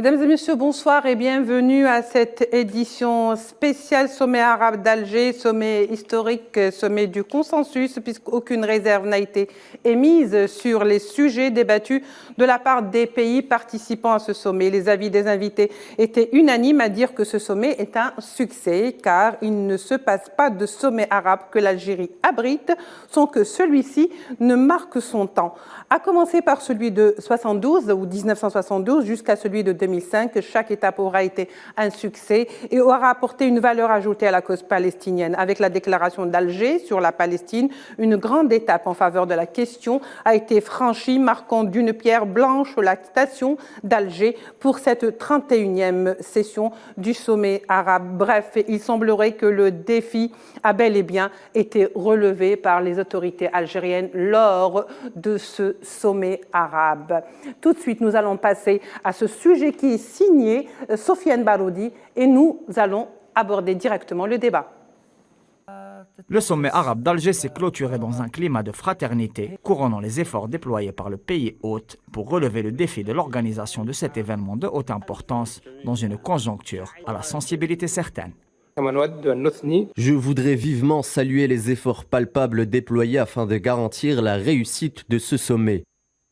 Mesdames et messieurs, bonsoir et bienvenue à cette édition spéciale sommet arabe d'Alger, sommet historique, sommet du consensus, puisqu'aucune réserve n'a été émise sur les sujets débattus de la part des pays participants à ce sommet. Les avis des invités étaient unanimes à dire que ce sommet est un succès, car il ne se passe pas de sommet arabe que l'Algérie abrite sans que celui-ci ne marque son temps. À commencer par celui de 72 ou 1972 jusqu'à celui de 2005, chaque étape aura été un succès et aura apporté une valeur ajoutée à la cause palestinienne. Avec la déclaration d'Alger sur la Palestine, une grande étape en faveur de la question a été franchie, marquant d'une pierre blanche la station d'Alger pour cette 31e session du sommet arabe. Bref, il semblerait que le défi a bel et bien été relevé par les autorités algériennes lors de ce sommet arabe. Tout de suite, nous allons passer à ce sujet qui est signé Sofiane Baroudi et nous allons aborder directement le débat. Le sommet arabe d'Alger s'est clôturé dans un climat de fraternité, couronnant les efforts déployés par le pays hôte pour relever le défi de l'organisation de cet événement de haute importance dans une conjoncture à la sensibilité certaine. Je voudrais vivement saluer les efforts palpables déployés afin de garantir la réussite de ce sommet.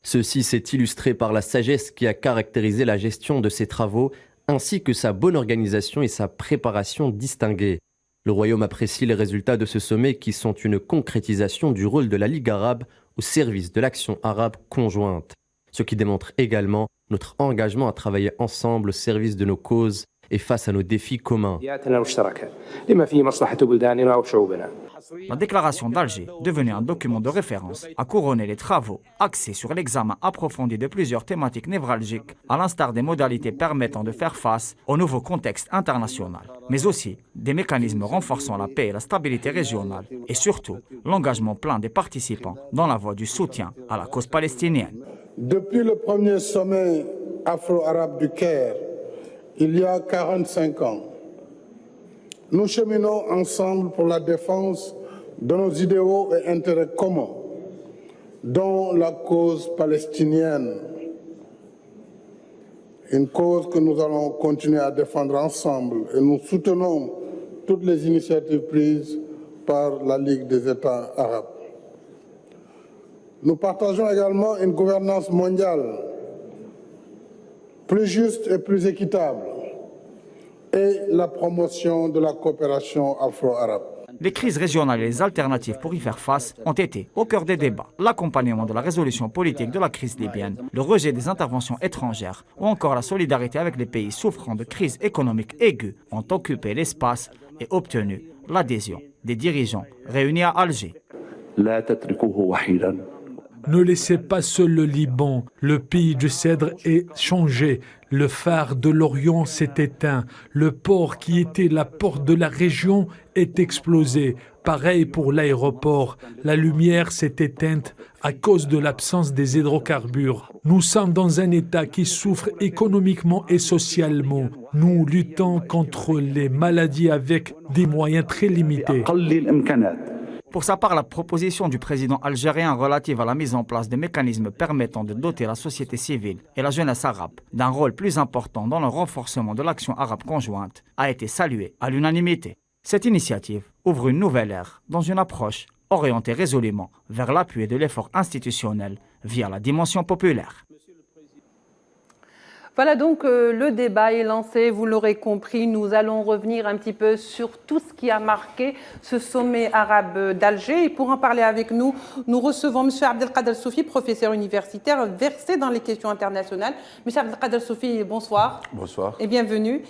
Ceci s'est illustré par la sagesse qui a caractérisé la gestion de ces travaux, ainsi que sa bonne organisation et sa préparation distinguée. Le Royaume apprécie les résultats de ce sommet qui sont une concrétisation du rôle de la Ligue arabe au service de l'action arabe conjointe, ce qui démontre également notre engagement à travailler ensemble au service de nos causes et face à nos défis communs. La déclaration d'Alger, devenue un document de référence, a couronné les travaux axés sur l'examen approfondi de plusieurs thématiques névralgiques, à l'instar des modalités permettant de faire face au nouveau contexte international, mais aussi des mécanismes renforçant la paix et la stabilité régionale, et surtout l'engagement plein des participants dans la voie du soutien à la cause palestinienne. Depuis le premier sommet afro-arabe du Caire, il y a 45 ans, nous cheminons ensemble pour la défense de nos idéaux et intérêts communs, dont la cause palestinienne. Une cause que nous allons continuer à défendre ensemble et nous soutenons toutes les initiatives prises par la Ligue des États arabes. Nous partageons également une gouvernance mondiale plus juste et plus équitable, et la promotion de la coopération afro-arabe. Les crises régionales et les alternatives pour y faire face ont été au cœur des débats. L'accompagnement de la résolution politique de la crise libyenne, le rejet des interventions étrangères ou encore la solidarité avec les pays souffrant de crises économiques aiguës ont occupé l'espace et obtenu l'adhésion des dirigeants réunis à Alger. Ne laissez pas seul le Liban. Le pays du Cèdre est changé. Le phare de l'Orient s'est éteint. Le port qui était la porte de la région est explosé. Pareil pour l'aéroport. La lumière s'est éteinte à cause de l'absence des hydrocarbures. Nous sommes dans un État qui souffre économiquement et socialement. Nous luttons contre les maladies avec des moyens très limités. Pour sa part, la proposition du président algérien relative à la mise en place de mécanismes permettant de doter la société civile et la jeunesse arabe d'un rôle plus important dans le renforcement de l'action arabe conjointe a été saluée à l'unanimité. Cette initiative ouvre une nouvelle ère dans une approche orientée résolument vers l'appui de l'effort institutionnel via la dimension populaire. Voilà donc le débat est lancé, vous l'aurez compris, nous allons revenir un petit peu sur tout ce qui a marqué ce sommet arabe d'Alger. Et pour en parler avec nous, nous recevons M. Abdelkader Soufi, professeur universitaire versé dans les questions internationales. M. Abdelkader Soufi, bonsoir. Bonsoir. Et bienvenue.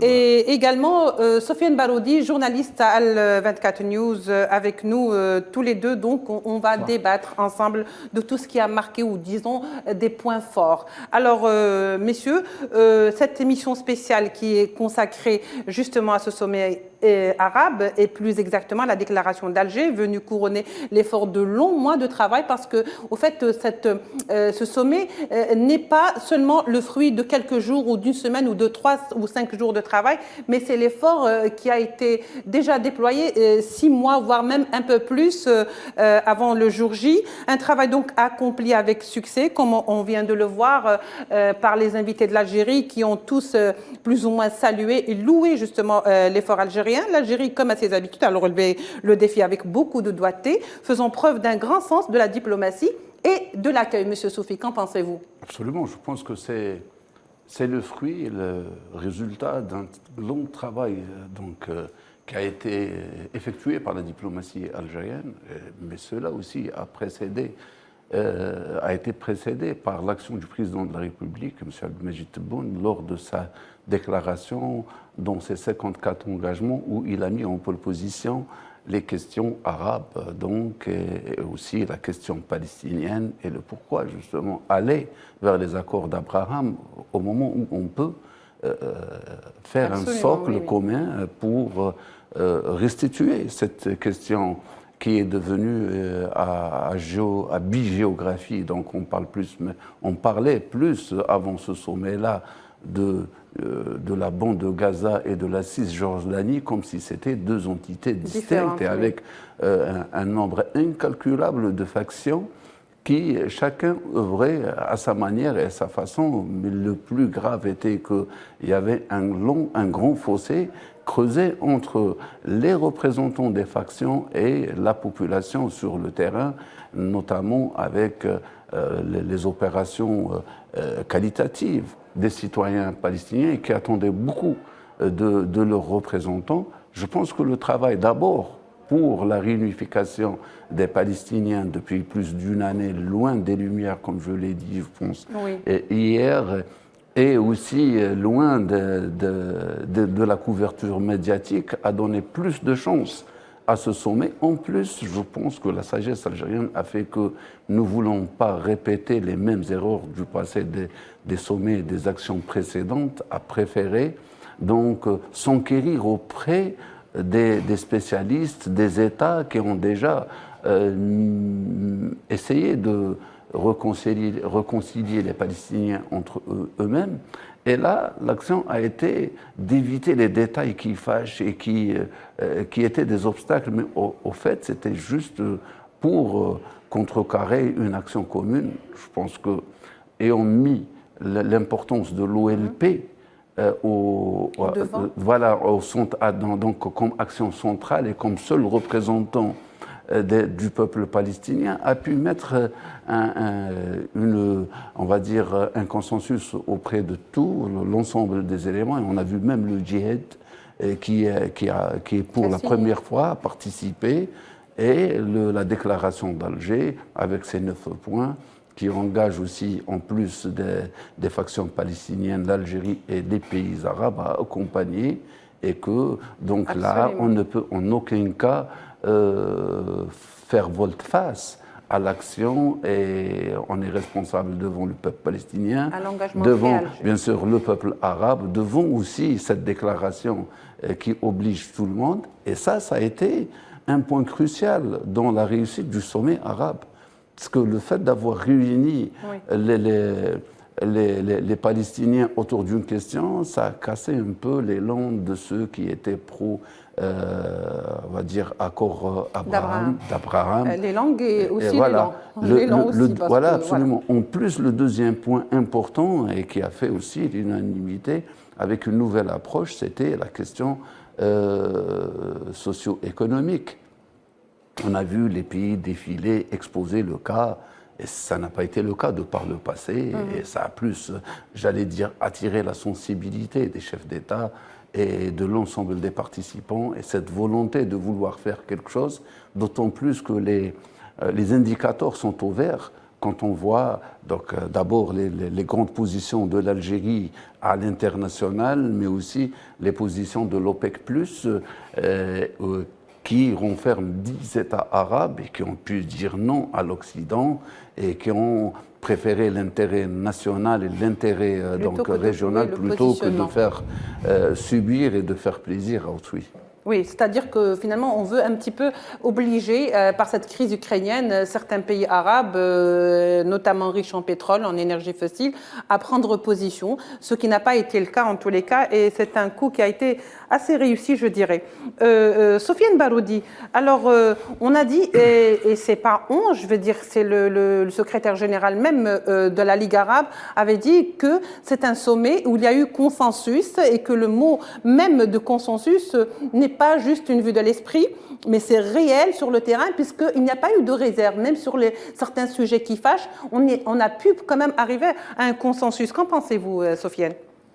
Et également Sofiane Baroudi, journaliste à Al24 News, avec nous tous les deux. Donc on va débattre ensemble de tout ce qui a marqué ou disons des points forts. Alors messieurs, cette émission spéciale qui est consacrée justement à ce sommet arabe et plus exactement à la déclaration d'Alger, venue couronner l'effort de longs mois de travail parce que, au fait, ce sommet n'est pas seulement le fruit de quelques jours ou d'une semaine ou de 3 ou 5 jours de travail, mais c'est l'effort qui a été déjà déployé 6 mois, voire même un peu plus avant le jour J. Un travail donc accompli avec succès, comme on vient de le voir par les invités autorités de l'Algérie qui ont tous plus ou moins salué et loué justement l'effort algérien. L'Algérie, comme à ses habitudes, a relevé le défi avec beaucoup de doigté, faisant preuve d'un grand sens de la diplomatie et de l'accueil. Monsieur Soufi, qu'en pensez-vous? Absolument, je pense que c'est le fruit et le résultat d'un long travail qui a été effectué par la diplomatie algérienne, mais cela aussi a été précédé par l'action du président de la République, M. Abdelmajid Tebboune, lors de sa déclaration dans ses 54 engagements où il a mis en pole position les questions arabes, et aussi la question palestinienne et le pourquoi justement aller vers les accords d'Abraham au moment où on peut faire un socle commun pour restituer cette question qui est devenue à bigéographie. Donc on parlait plus avant ce sommet-là de la bande de Gaza et de la Cisjordanie comme si c'était deux entités distinctes et avec un nombre incalculable de factions qui chacun œuvrait à sa manière et à sa façon. Mais le plus grave était qu'il y avait un grand fossé creusé entre les représentants des factions et la population sur le terrain, notamment avec les opérations qualitatives des citoyens palestiniens qui attendaient beaucoup de leurs représentants. Je pense que le travail d'abord pour la réunification des Palestiniens depuis plus d'une année, loin des Lumières, comme je l'ai dit, je pense, hier, et aussi loin de la couverture médiatique, a donné plus de chances à ce sommet. En plus, je pense que la sagesse algérienne a fait que nous ne voulons pas répéter les mêmes erreurs du passé des sommets et des actions précédentes, à préférer donc s'enquérir auprès des spécialistes, des États qui ont déjà essayé de réconcilier les Palestiniens entre eux-mêmes. Et là, l'action a été d'éviter les détails qui fâchent et qui étaient des obstacles, mais au fait, c'était juste pour contrecarrer une action commune. Je pense que, ayant mis l'importance de l'OLP donc comme action centrale et comme seul représentant du peuple palestinien, a pu mettre on va dire, un consensus auprès de tout l'ensemble des éléments. Et on a vu même le djihad qui est pour la première fois participé, et la déclaration d'Alger avec ses 9 points qui engage aussi, en plus des factions palestiniennes, l'Algérie et les pays arabes à accompagner, et que donc là, on ne peut en aucun cas faire volte-face à l'action, et on est responsable devant le peuple palestinien, devant bien sûr le peuple arabe, devant aussi cette déclaration qui oblige tout le monde. Et ça a été un point crucial dans la réussite du sommet arabe. Parce que le fait d'avoir réuni les Palestiniens autour d'une question, ça a cassé un peu l'élan de ceux qui étaient pro, on va dire, accord d'Abraham. Les langues et aussi voilà, l'élan. Voilà, absolument. En plus, le deuxième point important, et qui a fait aussi l'unanimité, avec une nouvelle approche, c'était la question socio-économique. On a vu les pays défiler, exposer le cas, et ça n'a pas été le cas de par le passé, et ça a plus, j'allais dire, attiré la sensibilité des chefs d'État et de l'ensemble des participants, et cette volonté de vouloir faire quelque chose, d'autant plus que les indicateurs sont au vert quand on voit donc d'abord les grandes positions de l'Algérie à l'international, mais aussi les positions de l'OPEC+, qui renferment 10 États arabes et qui ont pu dire non à l'Occident et qui ont préféré l'intérêt national et l'intérêt régional plutôt que de faire subir et de faire plaisir à autrui. Oui, c'est-à-dire que finalement, on veut un petit peu obliger, par cette crise ukrainienne, certains pays arabes, notamment riches en pétrole, en énergie fossile, à prendre position, ce qui n'a pas été le cas en tous les cas, et c'est un coup qui a été assez réussi, je dirais. Sofiane Baroudi, alors on a dit, et c'est pas on, je veux dire, c'est le secrétaire général même de la Ligue arabe, avait dit que c'est un sommet où il y a eu consensus et que le mot même de consensus n'est pas juste une vue de l'esprit, mais c'est réel sur le terrain puisqu'il n'y a pas eu de réserve. Même sur certains sujets qui fâchent, on a pu quand même arriver à un consensus. Qu'en pensez-vous, Sofiane ?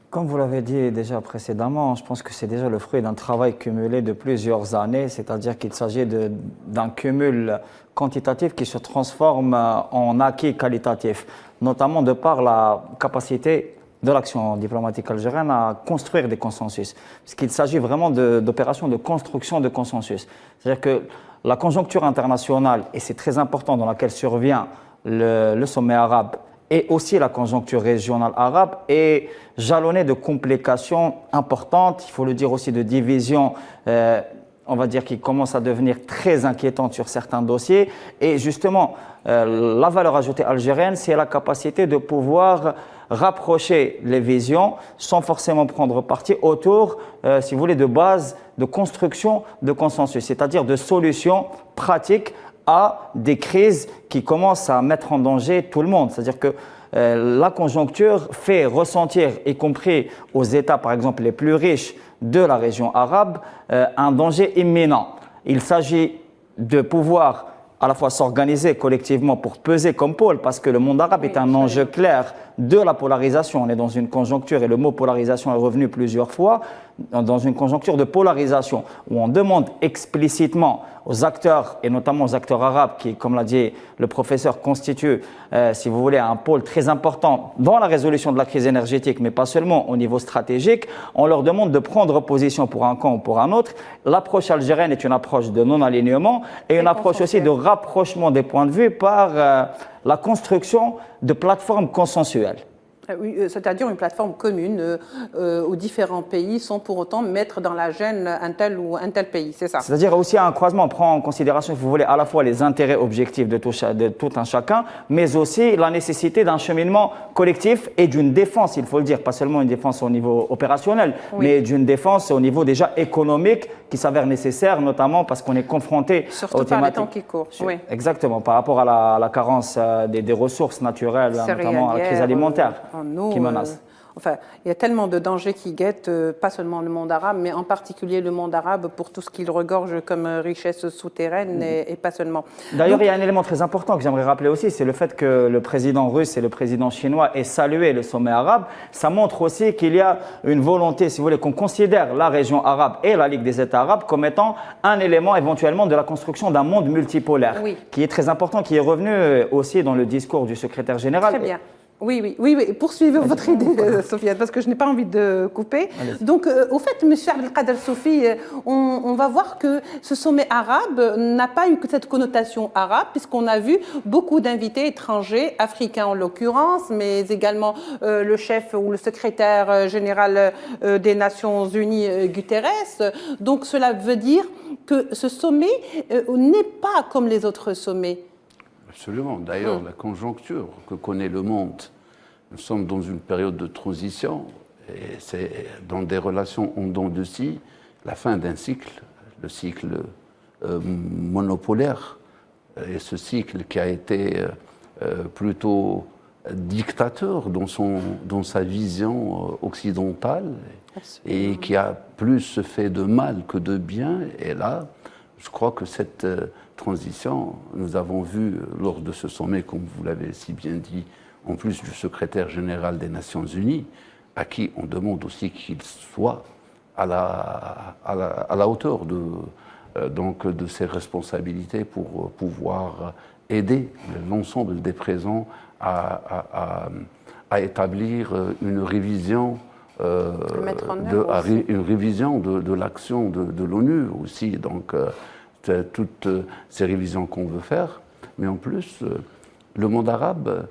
Comme vous l'avez dit déjà précédemment, je pense que c'est déjà le fruit d'un travail cumulé de plusieurs années, c'est-à-dire qu'il s'agit d'un cumul quantitatif qui se transforme en acquis qualitatif, notamment de par la capacité de l'action diplomatique algérienne à construire des consensus. Parce qu'il s'agit vraiment d'opérations de construction de consensus. C'est-à-dire que la conjoncture internationale, et c'est très important dans laquelle survient le sommet arabe, et aussi la conjoncture régionale arabe, est jalonnée de complications importantes, il faut le dire aussi de divisions, on va dire, qui commencent à devenir très inquiétantes sur certains dossiers. Et justement, la valeur ajoutée algérienne, c'est la capacité de pouvoir rapprocher les visions sans forcément prendre parti autour, si vous voulez, de bases de construction de consensus, c'est-à-dire de solutions pratiques à des crises qui commencent à mettre en danger tout le monde. C'est-à-dire que la conjoncture fait ressentir, y compris aux États, par exemple, les plus riches de la région arabe, un danger imminent. Il s'agit de pouvoir à la fois s'organiser collectivement pour peser comme pôle, parce que le monde arabe est un enjeu clair de la polarisation. On est dans une conjoncture, et le mot polarisation est revenu plusieurs fois, dans une conjoncture de polarisation, où on demande explicitement aux acteurs, et notamment aux acteurs arabes, qui, comme l'a dit le professeur, constituent, si vous voulez, un pôle très important dans la résolution de la crise énergétique, mais pas seulement au niveau stratégique. On leur demande de prendre position pour un camp ou pour un autre. L'approche algérienne est une approche de non-alignement et une approche aussi de rapprochement des points de vue par la construction de plateformes consensuelles. Oui, c'est-à-dire une plateforme commune aux différents pays sans pour autant mettre dans la gêne un tel ou un tel pays, c'est ça? C'est-à-dire aussi un croisement, on prend en considération, si vous voulez, à la fois les intérêts objectifs de tout un chacun, mais aussi la nécessité d'un cheminement collectif et d'une défense, il faut le dire, pas seulement une défense au niveau opérationnel, mais d'une défense au niveau déjà économique qui s'avère nécessaire, notamment parce qu'on est confronté surtout par les temps qui courent. Oui. Exactement, par rapport à la carence des ressources naturelles, notamment à la crise alimentaire. Qui menace. Enfin, il y a tellement de dangers qui guettent, pas seulement le monde arabe, mais en particulier le monde arabe pour tout ce qu'il regorge comme richesse souterraine et pas seulement. D'ailleurs, il y a un élément très important que j'aimerais rappeler aussi, c'est le fait que le président russe et le président chinois aient salué le sommet arabe. Ça montre aussi qu'il y a une volonté, si vous voulez, qu'on considère la région arabe et la Ligue des États arabes comme étant un élément éventuellement de la construction d'un monde multipolaire, qui est très important, qui est revenu aussi dans le discours du secrétaire général. Très bien. Oui. Poursuivez votre idée, Sofiane, parce que je n'ai pas envie de couper. Donc, au fait, M. Abdelkader Sofi, on va voir que ce sommet arabe n'a pas eu que cette connotation arabe, puisqu'on a vu beaucoup d'invités étrangers, africains en l'occurrence, mais également le chef ou le secrétaire général des Nations Unies, Guterres. Donc, cela veut dire que ce sommet n'est pas comme les autres sommets. Absolument. D'ailleurs, la conjoncture que connaît le monde, nous sommes dans une période de transition, et c'est dans des relations en dents de scie, la fin d'un cycle, le cycle monopolaire, et ce cycle qui a été plutôt dictateur dans sa vision occidentale, et qui a plus fait de mal que de bien. Et là, je crois que cette transition, nous avons vu lors de ce sommet, comme vous l'avez si bien dit, en plus du secrétaire général des Nations Unies, à qui on demande aussi qu'il soit à la hauteur de ses responsabilités pour pouvoir aider l'ensemble des présents à établir une révision de l'action de l'ONU aussi. Donc, toutes ces révisions qu'on veut faire, mais en plus, le monde arabe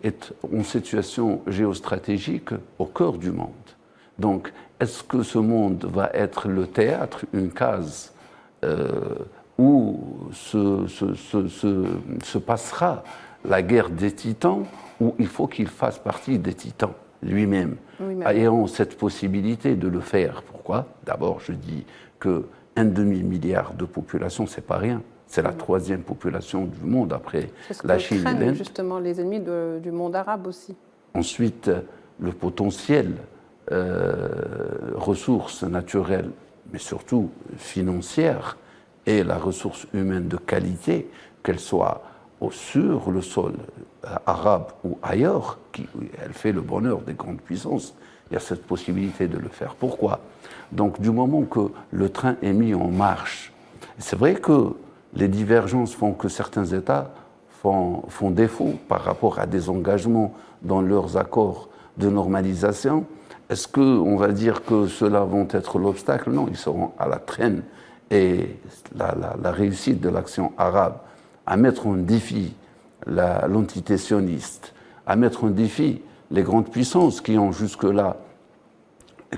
est en situation géostratégique au cœur du monde. Donc, est-ce que ce monde va être le théâtre, une case où se passera la guerre des titans, où il faut qu'il fasse partie des titans lui-même, ayant cette possibilité de le faire? Pourquoi? D'abord, je dis qu'un demi-milliard de population, c'est pas rien. C'est la troisième population du monde après la Chine et l'Inde. Justement, les ennemis du monde arabe aussi. Ensuite, le potentiel ressources naturelles, mais surtout financières, et la ressource humaine de qualité, qu'elle soit sur le sol arabe ou ailleurs, elle fait le bonheur des grandes puissances. Il y a cette possibilité de le faire. Pourquoi? Donc, du moment que le train est mis en marche, c'est vrai que les divergences font que certains États font défaut par rapport à des engagements dans leurs accords de normalisation. Est-ce qu'on va dire que ceux-là vont être l'obstacle? Non, ils seront à la traîne. Et la réussite de l'action arabe à mettre en défi l'entité sioniste, à mettre en défi les grandes puissances qui ont jusque-là,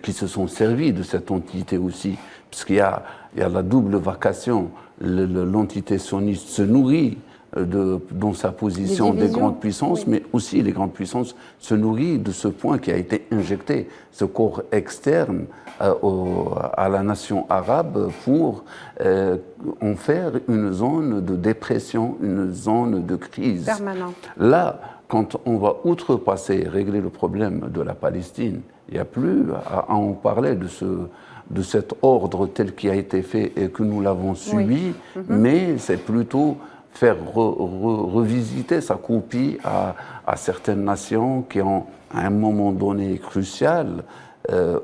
qui se sont servies de cette entité aussi, puisqu'il y a la double vacation, l'entité sioniste se nourrit dans sa position des grandes puissances, mais aussi les grandes puissances se nourrissent de ce point qui a été injecté, ce corps externe à la nation arabe pour en faire une zone de dépression, une zone de crise. Permanent. Là, quand on va outrepasser, régler le problème de la Palestine, il n'y a plus à en parler de cet ordre tel qu'il a été fait et que nous l'avons suivi, mais c'est plutôt faire revisiter sa copie à certaines nations qui ont, à un moment donné crucial,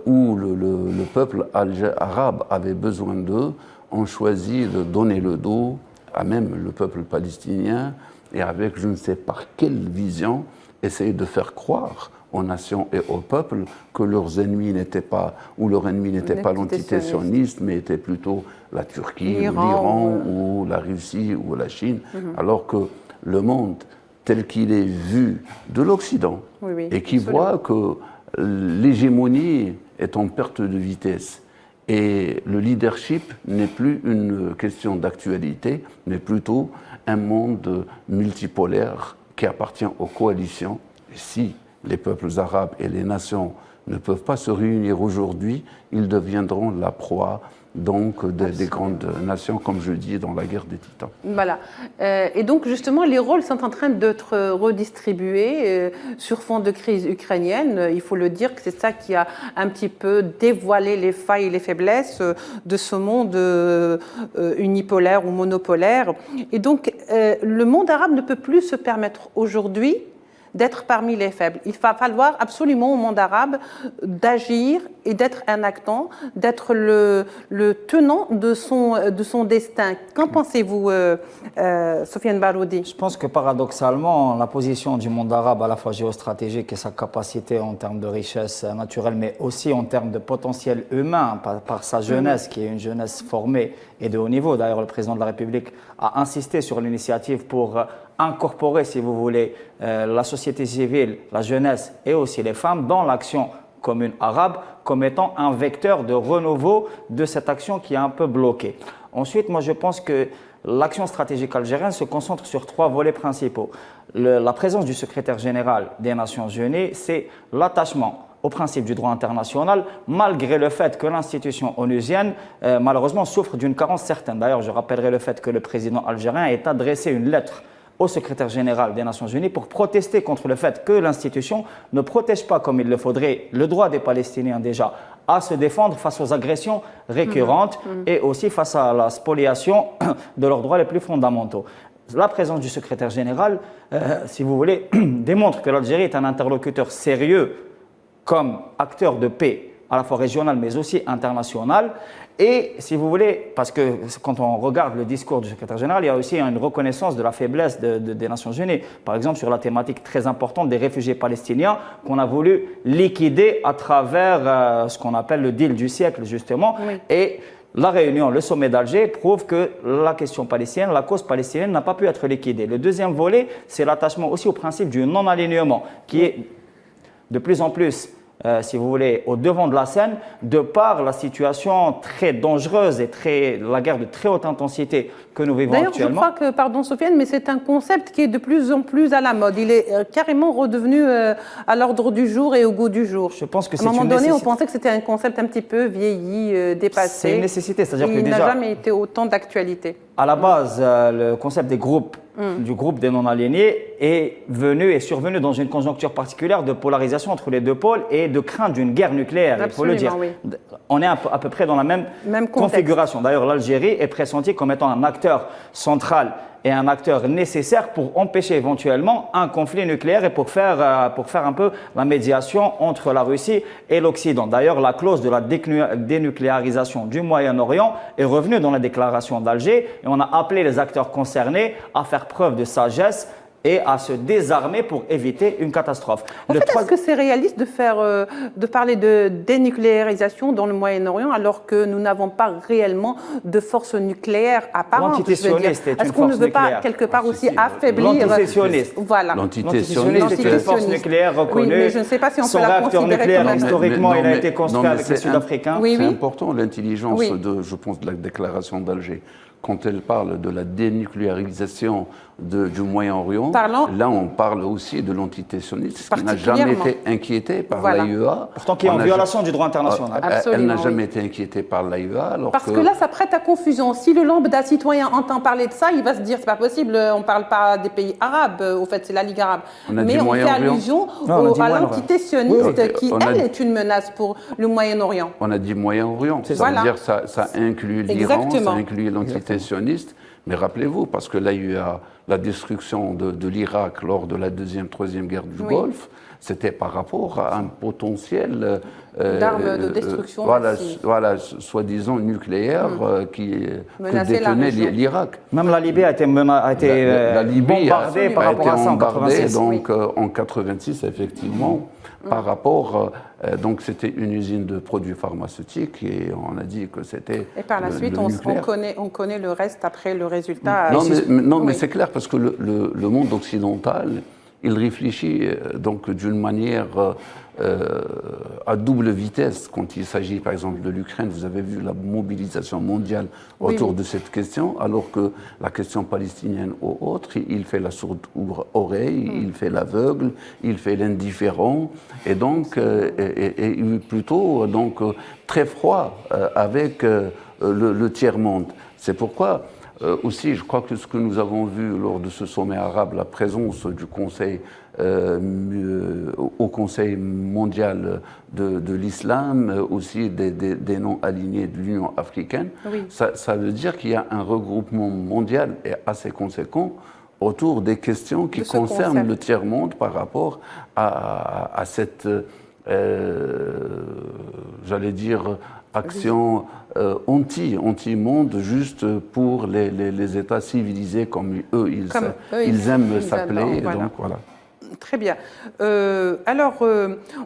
où le peuple arabe avait besoin d'eux, ont choisi de donner le dos à même le peuple palestinien et avec je ne sais par quelle vision, essayer de faire croire aux nations et aux peuples que leurs ennemis n'étaient pas, ou leur ennemi n'était pas l'entité sioniste, mais était plutôt la Turquie, l'Iran ou la Russie ou la Chine, alors que le monde tel qu'il est vu de l'Occident et qui voit que l'hégémonie est en perte de vitesse et le leadership n'est plus une question d'actualité, mais plutôt un monde multipolaire qui appartient aux coalitions. Et si les peuples arabes et les nations ne peuvent pas se réunir aujourd'hui, ils deviendront la proie donc des grandes nations, comme je dis, dans la guerre des titans. Voilà. Et donc, justement, les rôles sont en train d'être redistribués sur fond de crise ukrainienne. Il faut le dire que c'est ça qui a un petit peu dévoilé les failles et les faiblesses de ce monde unipolaire ou monopolaire. Et donc, le monde arabe ne peut plus se permettre aujourd'hui d'être parmi les faibles. Il va falloir absolument au monde arabe d'agir et d'être un actant, d'être le tenant de son destin. Qu'en pensez-vous, Sofiane Baroudi? Je pense que paradoxalement, la position du monde arabe, à la fois géostratégique et sa capacité en termes de richesse naturelle, mais aussi en termes de potentiel humain, par sa jeunesse, qui est une jeunesse formée et de haut niveau. D'ailleurs, le président de la République a insisté sur l'initiative pour incorporer, si vous voulez, la société civile, la jeunesse et aussi les femmes dans l'action commune arabe comme étant un vecteur de renouveau de cette action qui est un peu bloquée. Ensuite, moi je pense que l'action stratégique algérienne se concentre sur 3 volets principaux. La présence du secrétaire général des Nations Unies, c'est l'attachement au principe du droit international, malgré le fait que l'institution onusienne, malheureusement, souffre d'une carence certaine. D'ailleurs, je rappellerai le fait que le président algérien ait adressé une lettre au secrétaire général des Nations Unies pour protester contre le fait que l'institution ne protège pas comme il le faudrait le droit des Palestiniens déjà à se défendre face aux agressions récurrentes et aussi face à la spoliation de leurs droits les plus fondamentaux. La présence du secrétaire général, si vous voulez, démontre que l'Algérie est un interlocuteur sérieux comme acteur de paix à la fois régional mais aussi international. Et si vous voulez, parce que quand on regarde le discours du secrétaire général, il y a aussi une reconnaissance de la faiblesse des Nations Unies. Par exemple, sur la thématique très importante des réfugiés palestiniens qu'on a voulu liquider à travers ce qu'on appelle le deal du siècle, justement. Et la réunion, le sommet d'Alger, prouve que la question palestinienne, la cause palestinienne n'a pas pu être liquidée. Le deuxième volet, c'est l'attachement aussi au principe du non-alignement, qui est de plus en plus si vous voulez, au devant de la scène, de par la situation très dangereuse et la guerre de très haute intensité que nous vivons D'ailleurs, actuellement. je crois que, pardon Sofiane, mais c'est un concept qui est de plus en plus à la mode. Il est carrément redevenu à l'ordre du jour et au goût du jour. Je pense que à c'est un moment une donné, nécessité. on pensait que c'était un concept un petit peu vieilli, dépassé. C'est une nécessité, c'est-à-dire que Il n'a déjà, jamais été autant d'actualité. à la base, le concept des groupes, du groupe des non-alignés est survenu dans une conjoncture particulière de polarisation entre les deux pôles et de crainte d'une guerre nucléaire, il faut le dire. Absolument, oui. On est à peu près dans la même contexte. configuration. D'ailleurs, l'Algérie est pressentie comme étant un acteur central et un acteur nécessaire pour empêcher éventuellement un conflit nucléaire et pour faire un peu la médiation entre la Russie et l'Occident. D'ailleurs, la clause de la dénucléarisation du Moyen-Orient est revenue dans la déclaration d'Alger et on a appelé les acteurs concernés à faire preuve de sagesse et à se désarmer pour éviter une catastrophe. En fait, est-ce que c'est réaliste de parler de dénucléarisation dans le Moyen-Orient alors que nous n'avons pas réellement de force nucléaire apparente? L'antitésioniste est une Est-ce qu'on ne force veut pas nucléaire. quelque part aussi affaiblir L'antitésioniste. Voilà. L'antitésioniste est une force nucléaire reconnue. Oui, mais je ne sais pas si on Son peut la réacteur considérer nucléaire, comme un... historiquement, il a été construit avec les Sud-Africains. Oui, C'est oui. important l'intelligence Oui. je pense, de la déclaration d'Alger. Quand elle parle de la dénucléarisation du Moyen-Orient, là on parle aussi de l'antitésionisme, qui n'a jamais été inquiété par l'AIEA. Pourtant, qui est en violation du droit international. Elle n'a jamais été inquiétée par l'AIEA. Parce que là, ça prête à confusion. Si le lambda citoyen entend parler de ça, il va se dire c'est pas possible, on ne parle pas des pays arabes, au fait c'est la Ligue arabe. Mais on fait allusion à l'antitésioniste qui, elle, est une menace pour le Moyen-Orient. On a dit Moyen-Orient, ça veut dire que ça inclut l'Iran, ça inclut l'antitésioniste. Mais rappelez-vous, parce que là, il y a la destruction de l'Irak lors de la deuxième, troisième guerre du Golfe, c'était par rapport à un potentiel d'armes de destruction voilà, soi-disant nucléaire que détenait l'Irak. Même la Libye a été bombardée par rapport à ça en 86. Donc en 86, effectivement, par rapport... donc c'était une usine de produits pharmaceutiques et on a dit que c'était... Et par la suite, on connaît le reste après le résultat. Mais c'est clair parce que le monde occidental, il réfléchit donc d'une manière à double vitesse quand il s'agit par exemple de l'Ukraine. Vous avez vu la mobilisation mondiale autour de cette question, alors que la question palestinienne ou autre, il fait la sourde oreille, il fait l'aveugle, il fait l'indifférent et donc il est plutôt donc très froid avec le tiers-monde. C'est pourquoi aussi, je crois que ce que nous avons vu lors de ce sommet arabe, la présence du Conseil au Conseil mondial de l'islam, aussi des non-alignés de l'Union africaine, ça veut dire qu'il y a un regroupement mondial et assez conséquent autour des questions qui concernent le tiers-monde par rapport à cette, j'allais dire, action anti-monde juste pour les États civilisés comme ils aiment s'appeler. Donc voilà. Très bien. Alors,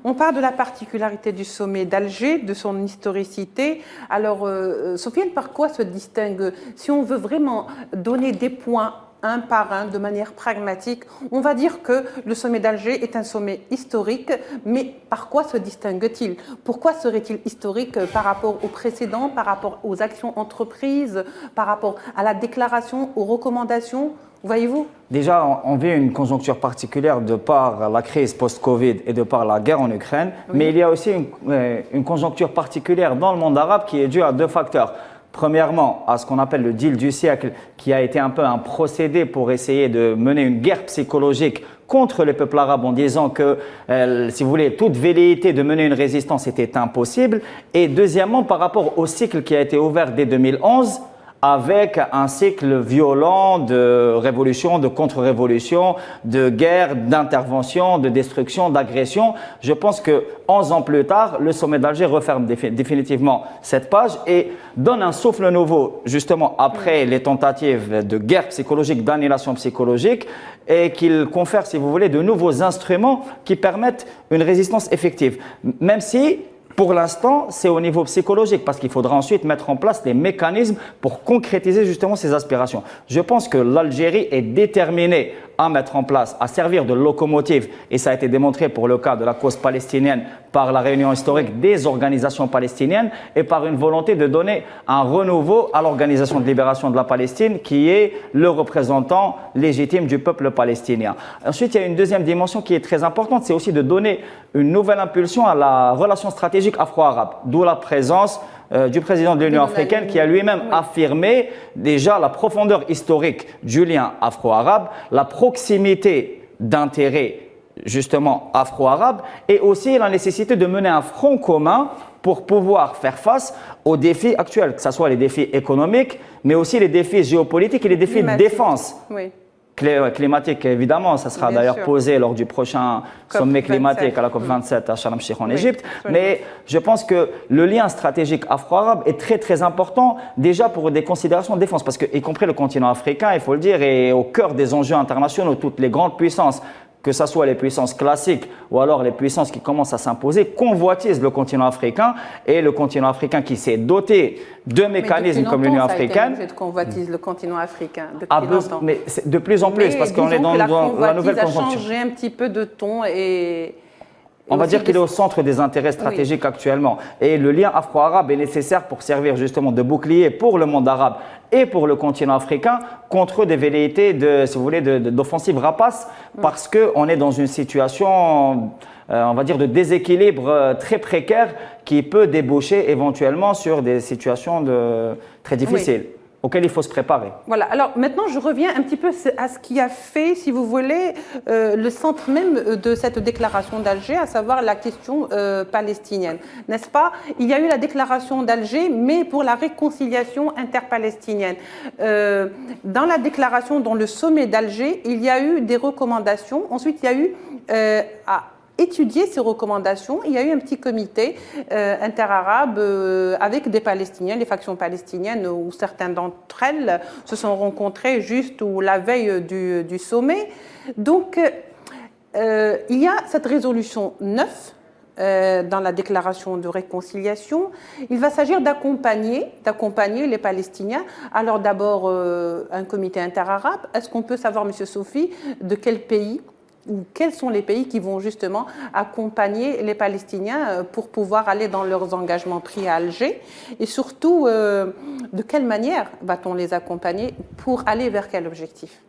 on parle de la particularité du sommet d'Alger, de son historicité. Alors, Sofiane, par quoi se distingue? Si on veut vraiment donner des points un par un, de manière pragmatique, on va dire que le sommet d'Alger est un sommet historique, mais par quoi se distingue-t-il? Pourquoi serait-il historique par rapport aux précédents, par rapport aux actions entreprises, par rapport à la déclaration, aux recommandations? Voyez-vous? Déjà, on vit une conjoncture particulière de par la crise post-Covid et de par la guerre en Ukraine, mais il y a aussi une conjoncture particulière dans le monde arabe qui est due à deux facteurs. Premièrement, à ce qu'on appelle le deal du siècle, qui a été un peu un procédé pour essayer de mener une guerre psychologique contre les peuples arabes en disant que, si vous voulez, toute velléité de mener une résistance était impossible. Et deuxièmement, par rapport au cycle qui a été ouvert dès 2011, avec un cycle violent de révolution, de contre-révolution, de guerre, d'intervention, de destruction, d'agression. Je pense que 11 ans plus tard, le sommet d'Alger referme définitivement cette page et donne un souffle nouveau, justement après les tentatives de guerre psychologique, d'annihilation psychologique, et qu'il confère, si vous voulez, de nouveaux instruments qui permettent une résistance effective. Même si, pour l'instant, c'est au niveau psychologique parce qu'il faudra ensuite mettre en place des mécanismes pour concrétiser justement ces aspirations. Je pense que l'Algérie est déterminée à mettre en place, à servir de locomotive, et ça a été démontré pour le cas de la cause palestinienne par la réunion historique des organisations palestiniennes et par une volonté de donner un renouveau à l'Organisation de libération de la Palestine qui est le représentant légitime du peuple palestinien. Ensuite, il y a une deuxième dimension qui est très importante, c'est aussi de donner une nouvelle impulsion à la relation stratégique afro-arabe, d'où la présence du président de l'Union africaine qui a lui-même affirmé déjà la profondeur historique du lien afro-arabe, la proximité d'intérêts justement afro-arabe et aussi la nécessité de mener un front commun pour pouvoir faire face aux défis actuels, que ce soit les défis économiques, mais aussi les défis géopolitiques et les défis de défense. Oui. Climatique, évidemment, ça sera d'ailleurs posé lors du prochain sommet climatique à la COP27 à Sharm el-Sheikh en Égypte. Mais je pense que le lien stratégique afro-arabe est très très important déjà pour des considérations de défense, parce que, y compris le continent africain, il faut le dire, est au cœur des enjeux internationaux. Toutes les grandes puissances, que ce soit les puissances classiques ou alors les puissances qui commencent à s'imposer, convoitisent le continent africain, et le continent africain qui s'est doté de mécanismes comme l'Union africaine. Mais convoitise le continent africain depuis longtemps. Mais de plus en plus, parce qu'on est dans la nouvelle conjoncture. A changé un petit peu de ton et on va dire qu'il est au centre des intérêts stratégiques actuellement. Et le lien afro-arabe est nécessaire pour servir justement de bouclier pour le monde arabe et pour le continent africain contre des velléités si vous voulez, d'offensive rapace, parce qu'on est dans une situation, on va dire, de déséquilibre très précaire qui peut déboucher éventuellement sur des situations très difficiles. Auquel il faut se préparer. Voilà, alors maintenant je reviens un petit peu à ce qui a fait, si vous voulez, le centre même de cette déclaration d'Alger, à savoir la question palestinienne, n'est-ce pas? Il y a eu la déclaration d'Alger, mais pour la réconciliation interpalestinienne. Dans la déclaration, dans le sommet d'Alger, il y a eu des recommandations. Ensuite, il y a eu étudier ces recommandations. Il y a eu un petit comité interarabe avec des Palestiniens, les factions palestiniennes, où certains d'entre elles se sont rencontrées juste la veille du sommet. Donc, il y a cette résolution 9 dans la déclaration de réconciliation. Il va s'agir d'accompagner les Palestiniens. Alors d'abord, un comité interarabe. Est-ce qu'on peut savoir, Monsieur Sofi, de quel pays ou quels sont les pays qui vont justement accompagner les Palestiniens pour pouvoir aller dans leurs engagements pris à Alger? Et surtout, de quelle manière va-t-on les accompagner pour aller vers quel objectif?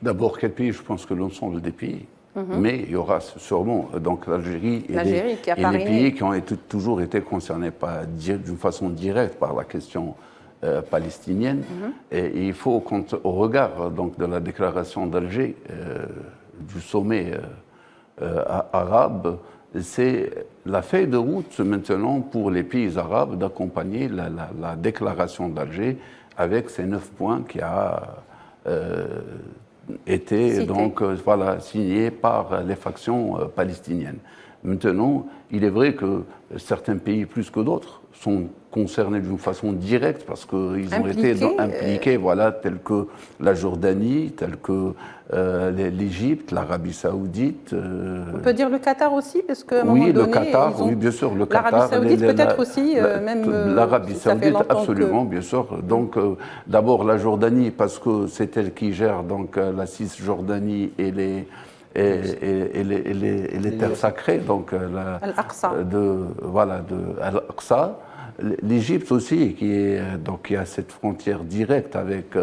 D'abord, quel pays? Je pense que l'ensemble des pays. Mais il y aura sûrement donc l'Algérie et les pays qui ont toujours été concernés d'une façon directe par la question palestinienne. Et il faut, au regard donc, de la déclaration d'Alger, du sommet arabe, c'est la feuille de route maintenant pour les pays arabes d'accompagner la déclaration d'Alger avec ces 9 points qui a été donc, signé par les factions palestiniennes. Maintenant, il est vrai que certains pays plus que d'autres sont concernés d'une façon directe parce qu'ils ont été impliqués, tels que la Jordanie, tels que l'Égypte, l'Arabie Saoudite. On peut dire le Qatar aussi, parce qu'à un moment donné, le Qatar, oui, bien sûr, le Qatar. L'Arabie Saoudite peut-être aussi, même. L'Arabie Saoudite, absolument, bien sûr. Donc, d'abord la Jordanie, parce que c'est elle qui gère donc la Cisjordanie et les terres sacrées, donc Al-Aqsa. de Al-Aqsa. L'Égypte aussi, qui a cette frontière directe avec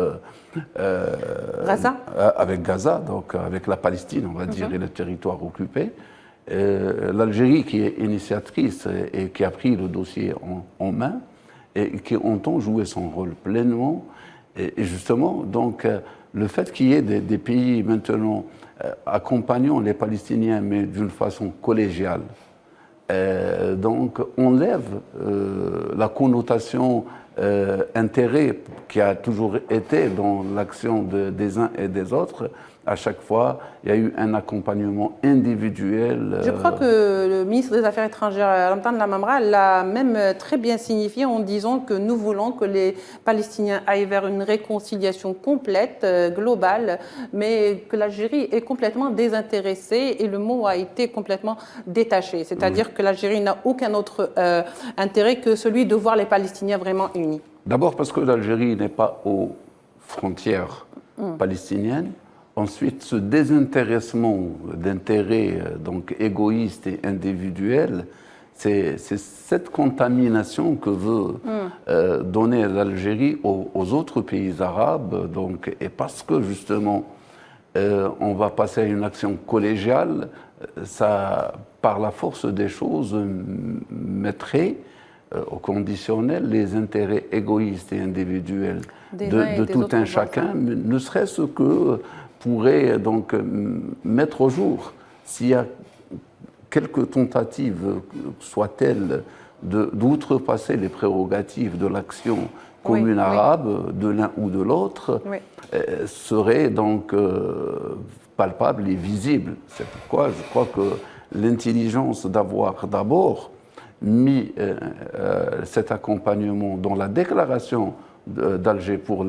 Gaza, donc avec la Palestine, on va dire, et le territoire occupé. L'Algérie, qui est initiatrice et qui a pris le dossier en main et qui entend jouer son rôle pleinement. Et justement, donc, le fait qu'il y ait des pays maintenant accompagnant les Palestiniens, mais d'une façon collégiale, donc enlève la connotation intérêt qui a toujours été dans l'action des uns et des autres. À chaque fois, il y a eu un accompagnement individuel. Je crois que le ministre des Affaires étrangères, Ramtan Lamamra, l'a même très bien signifié en disant que nous voulons que les Palestiniens aillent vers une réconciliation complète, globale, mais que l'Algérie est complètement désintéressée et le mot a été complètement détaché. C'est-à-dire que l'Algérie n'a aucun autre intérêt que celui de voir les Palestiniens vraiment unis. D'abord parce que l'Algérie n'est pas aux frontières palestiniennes. ensuite, ce désintéressement d'intérêts donc égoïstes et individuels, c'est cette contamination que veut donner l'Algérie aux autres pays arabes. Donc, et parce que justement, on va passer à une action collégiale, ça, par la force des choses, mettrait au conditionnel les intérêts égoïstes et individuels de tout un chacun, ne serait-ce que pourrait donc mettre au jour, s'il y a quelques tentatives, soient-elles, d'outrepasser les prérogatives de l'action commune arabe de l'un ou de l'autre, serait donc palpable et visible. C'est pourquoi je crois que l'intelligence d'avoir d'abord mis cet accompagnement dans la déclaration d'Alger pour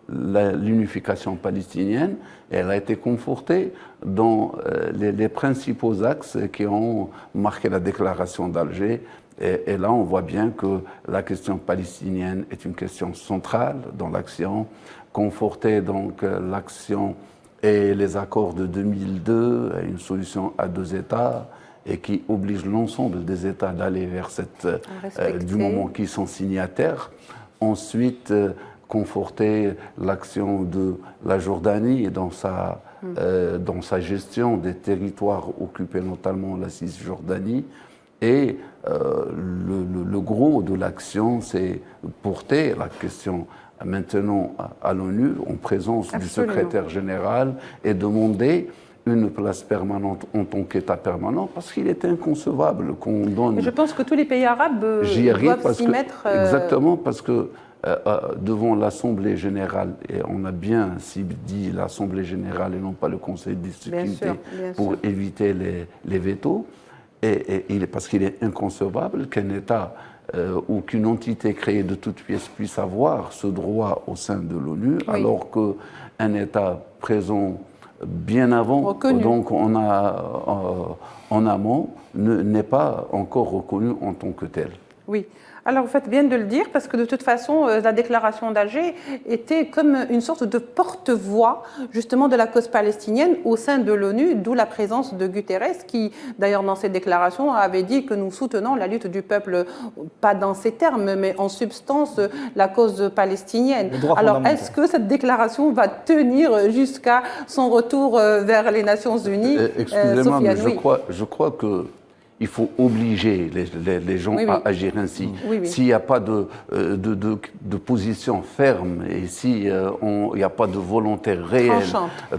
l'unification palestinienne, elle a été confortée dans les principaux axes qui ont marqué la déclaration d'Alger. Et là, on voit bien que la question palestinienne est une question centrale dans l'action, conforter donc l'action et les accords de 2002 à une solution à deux États, et qui oblige l'ensemble des États d'aller vers cette, du moment qu'ils sont signataires. Ensuite, conforter l'action de la Jordanie dans sa gestion des territoires occupés, notamment la Cisjordanie. Et le gros de l'action, c'est porter la question maintenant à l'ONU, en présence du secrétaire général, et demander une place permanente en tant qu'État permanent, parce qu'il est inconcevable qu'on donne... Mais je pense que tous les pays arabes doivent s'y mettre... Exactement, parce que devant l'Assemblée générale, et on a bien dit l'Assemblée générale et non pas le Conseil de sécurité, pour éviter les vétos, parce qu'il est inconcevable qu'un État ou qu'une entité créée de toutes pièces puisse avoir ce droit au sein de l'ONU, alors qu'un État présent bien avant, reconnu. Donc en amont, n'est pas encore reconnu en tant que tel. Oui. Alors, vous faites bien de le dire, parce que de toute façon, la déclaration d'Alger était comme une sorte de porte-voix, justement, de la cause palestinienne au sein de l'ONU, d'où la présence de Guterres, qui, d'ailleurs, dans cette déclaration, avait dit que nous soutenons la lutte du peuple, pas dans ces termes, mais en substance, la cause palestinienne. Alors, est-ce que cette déclaration va tenir jusqu'à son retour vers les Nations Unies? Excusez-moi, mais je crois que il faut obliger les gens à agir ainsi. S'il n'y a pas de position ferme et s'il n'y a pas de volonté réelle,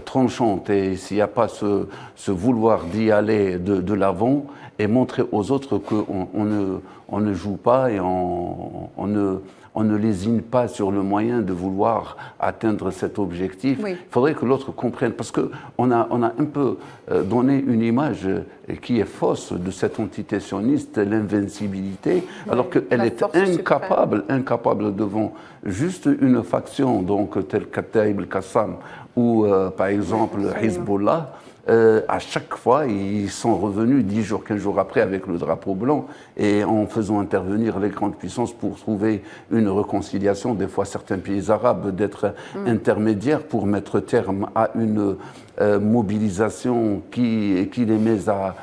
tranchante, et s'il n'y a pas ce vouloir d'y aller de l'avant et montrer aux autres qu'on ne joue pas et on ne lésine pas sur le moyen de vouloir atteindre cet objectif. Il faudrait que l'autre comprenne, parce qu'on a un peu donné une image qui est fausse de cette entité sioniste, l'invincibilité, alors qu'elle est incapable devant juste une faction, donc telle Kataïb el-Qassam ou par exemple Hezbollah. À chaque fois, ils sont revenus 10 jours, 15 jours après avec le drapeau blanc et en faisant intervenir les grandes puissances pour trouver une réconciliation, des fois certains pays arabes d'être intermédiaires pour mettre terme à une mobilisation qui les met à